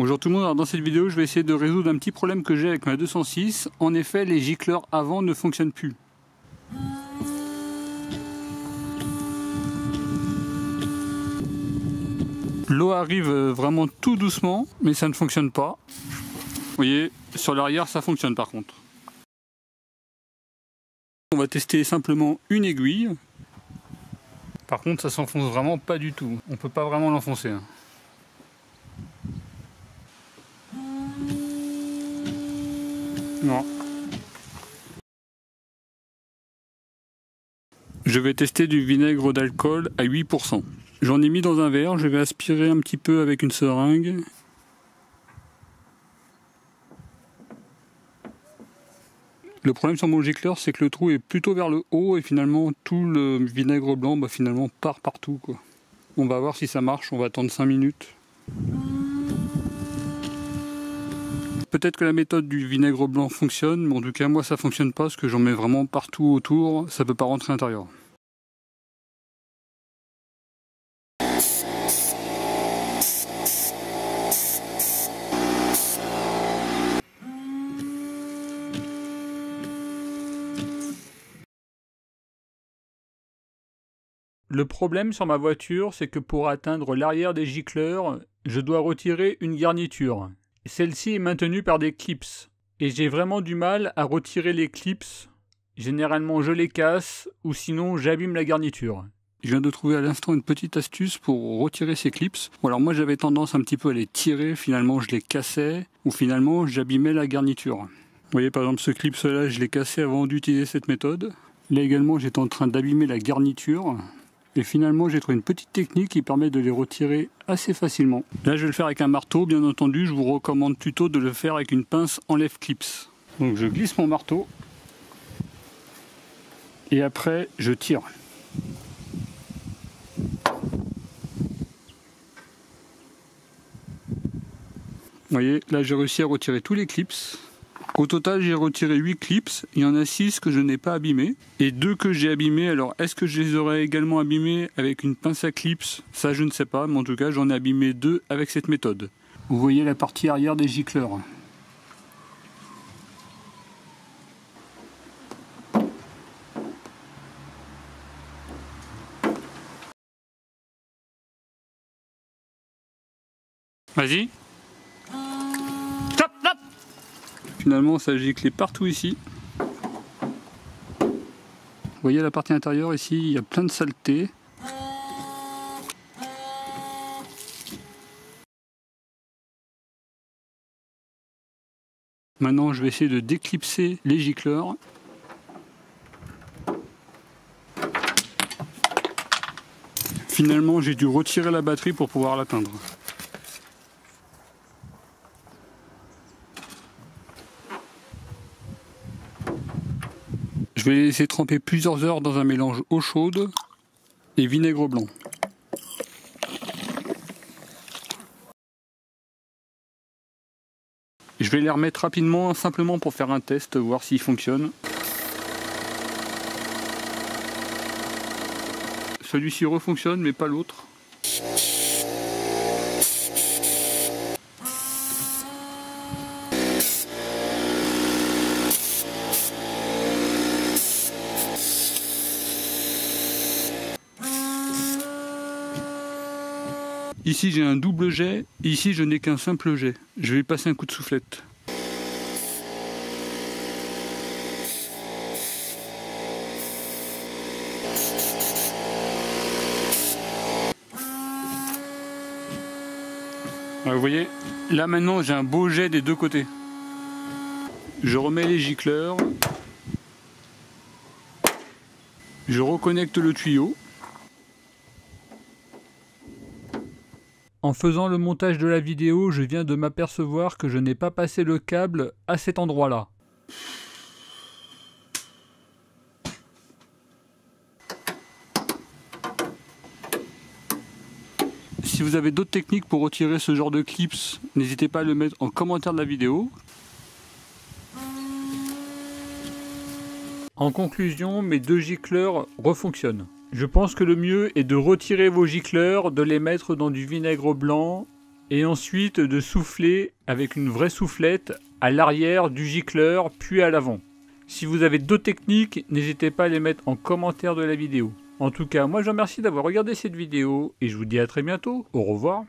Bonjour tout le monde, alors dans cette vidéo je vais essayer de résoudre un petit problème que j'ai avec ma 206. En effet, les gicleurs avant ne fonctionnent plus. L'eau arrive vraiment tout doucement, mais ça ne fonctionne pas. Vous voyez, sur l'arrière ça fonctionne par contre. On va tester simplement une aiguille. Par contre ça s'enfonce vraiment pas du tout. On peut pas vraiment l'enfoncer. Non. Je vais tester du vinaigre d'alcool à 8%. J'en ai mis dans un verre, je vais aspirer un petit peu avec une seringue. Le problème sur mon gicleur, c'est que le trou est plutôt vers le haut et finalement tout le vinaigre blanc finalement part partout, quoi. On va voir si ça marche, on va attendre 5 minutes. Peut-être que la méthode du vinaigre blanc fonctionne, mais en tout cas moi ça fonctionne pas parce que j'en mets vraiment partout autour, ça peut pas rentrer à l'intérieur. Le problème sur ma voiture, c'est que pour atteindre l'arrière des gicleurs, je dois retirer une garniture. Celle-ci est maintenue par des clips. Et j'ai vraiment du mal à retirer les clips. Généralement, je les casse ou sinon j'abîme la garniture. Je viens de trouver à l'instant une petite astuce pour retirer ces clips. Bon, alors moi j'avais tendance un petit peu à les tirer, finalement je les cassais ou finalement j'abîmais la garniture. Vous voyez par exemple ce clip là, je l'ai cassé avant d'utiliser cette méthode. Là également j'étais en train d'abîmer la garniture. Et finalement, j'ai trouvé une petite technique qui permet de les retirer assez facilement. Là, je vais le faire avec un marteau, bien entendu. Je vous recommande plutôt de le faire avec une pince enlève clips. Donc, je glisse mon marteau. Et après, je tire. Vous voyez, là, j'ai réussi à retirer tous les clips. Au total, j'ai retiré 8 clips, il y en a 6 que je n'ai pas abîmés, et 2 que j'ai abîmés. Alors, est-ce que je les aurais également abîmés avec une pince à clips? Ça, je ne sais pas, mais en tout cas, j'en ai abîmé 2 avec cette méthode. Vous voyez la partie arrière des gicleurs. Vas-y. Stop, stop. Finalement, ça giclait partout ici. Vous voyez la partie intérieure ici, il y a plein de saleté. Maintenant, je vais essayer de déclipser les gicleurs. Finalement, j'ai dû retirer la batterie pour pouvoir l'atteindre. Je vais les laisser tremper plusieurs heures dans un mélange eau chaude et vinaigre blanc. Je vais les remettre rapidement, simplement pour faire un test, voir s'ils fonctionnent. Celui-ci refonctionne, mais pas l'autre. Ici j'ai un double jet, ici je n'ai qu'un simple jet. Je vais passer un coup de soufflette. Alors, vous voyez, là maintenant j'ai un beau jet des deux côtés. Je remets les gicleurs. Je reconnecte le tuyau. En faisant le montage de la vidéo, je viens de m'apercevoir que je n'ai pas passé le câble à cet endroit-là. Si vous avez d'autres techniques pour retirer ce genre de clips, n'hésitez pas à le mettre en commentaire de la vidéo. En conclusion, mes deux gicleurs refonctionnent. Je pense que le mieux est de retirer vos gicleurs, de les mettre dans du vinaigre blanc et ensuite de souffler avec une vraie soufflette à l'arrière du gicleur puis à l'avant. Si vous avez d'autres techniques, n'hésitez pas à les mettre en commentaire de la vidéo. En tout cas, moi je vous remercie d'avoir regardé cette vidéo et je vous dis à très bientôt. Au revoir.